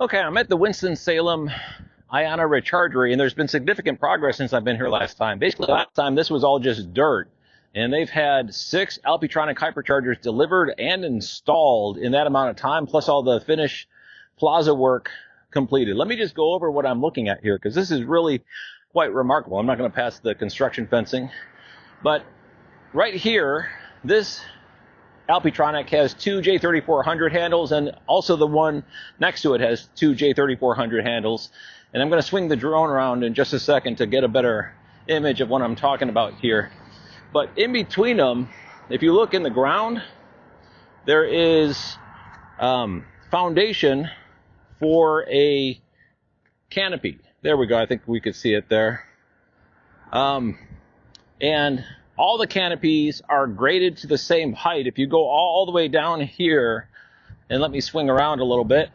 Okay, I'm at the Winston-Salem IONNA Rechargery, and there's been significant progress since I've been here last time. Basically, last time this was all just dirt, and they've had 6 Alpitronic hyperchargers delivered and installed in that amount of time, plus all the finish plaza work completed. Let me just go over what I'm looking at here, because this is really quite remarkable. I'm not going to pass the construction fencing, but right here, this Alpitronic has 2 J3400 handles, and also the one next to it has 2 J3400 handles. And I'm going to swing the drone around in just a second to get a better image of what I'm talking about here. But in between them, if you look in the ground, there is foundation for a canopy. There we go. I think we could see it there. And all the canopies are graded to the same height. If you go all the way down here, and let me swing around a little bit.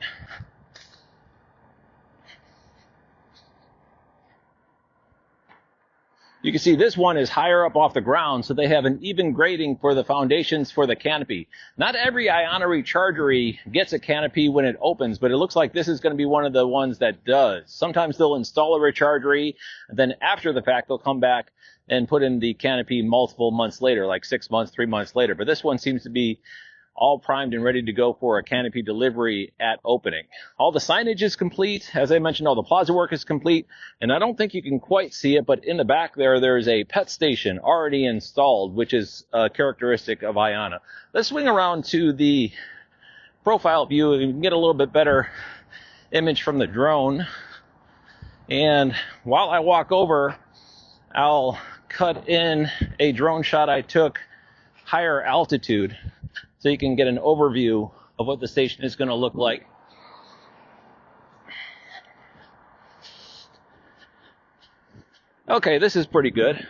You can see this one is higher up off the ground, so they have an even grading for the foundations for the canopy. Not every IONNA Rechargery gets a canopy when it opens, but it looks like this is going to be one of the ones that does. Sometimes they'll install a Rechargery, and then after the fact, they'll come back and put in the canopy multiple months later, like 6 months, 3 months later. But this one seems to be all primed and ready to go for a canopy delivery at opening. All the signage is complete. As I mentioned, all the plaza work is complete. And I don't think you can quite see it, but in the back there is a pet station already installed, which is a characteristic of IONNA. Let's swing around to the profile view and you can get a little bit better image from the drone. And while I walk over, I'll cut in a drone shot I took higher altitude so you can get an overview of what the station is going to look like. Okay, this is pretty good.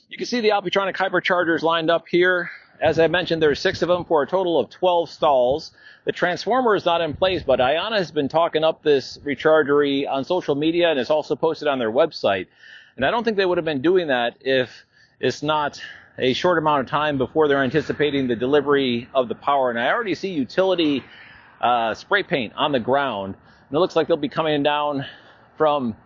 You can see the Alpitronic hyperchargers lined up here. As I mentioned, there's 6 of them for a total of 12 stalls. The transformer is not in place, but IONNA has been talking up this Rechargery on social media, and it's also posted on their website. And I don't think they would have been doing that if it's not a short amount of time before they're anticipating the delivery of the power. And I already see utility spray paint on the ground. And it looks like they'll be coming down from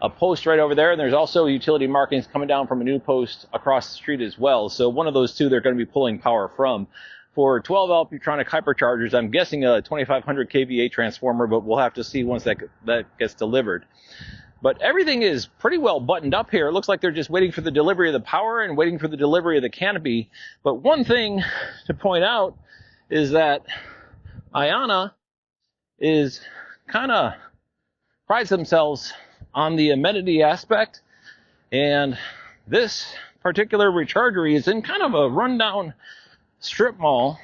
a post right over there. And there's also utility markings coming down from a new post across the street as well. So one of those two they're going to be pulling power from. For 12 Alpitronic hyperchargers, I'm guessing a 2500 kVA transformer, but we'll have to see once that gets delivered. But everything is pretty well buttoned up here. It looks like they're just waiting for the delivery of the power and waiting for the delivery of the canopy. But one thing to point out is that IONNA is kind of prides themselves on the amenity aspect. And this particular Rechargery is in kind of a rundown strip mall.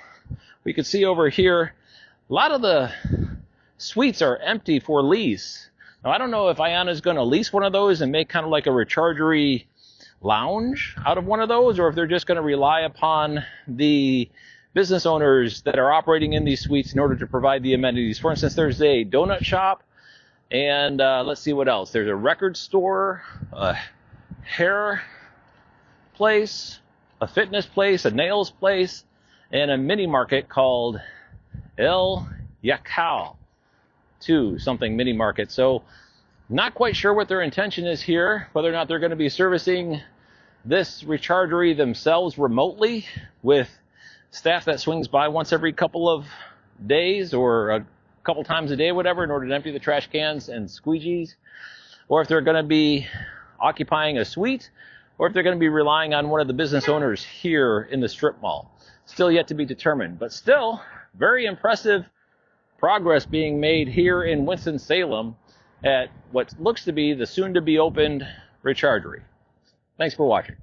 We can see over here, a lot of the suites are empty for lease. Now, I don't know if IONNA is going to lease one of those and make kind of like a Rechargery lounge out of one of those, or if they're just going to rely upon the business owners that are operating in these suites in order to provide the amenities. For instance, there's a donut shop, and let's see what else. There's a record store, a hair place, a fitness place, a nails place, and a mini market called El Yacal. Something mini market. So not quite sure what their intention is here, whether or not they're going to be servicing this Rechargery themselves remotely with staff that swings by once every couple of days or a couple times a day, whatever, in order to empty the trash cans and squeegees, or if they're going to be occupying a suite, or if they're going to be relying on one of the business owners here in the strip mall. Still yet to be determined, but still very impressive progress being made here in Winston-Salem at what looks to be the soon-to-be-opened Rechargery. Thanks for watching.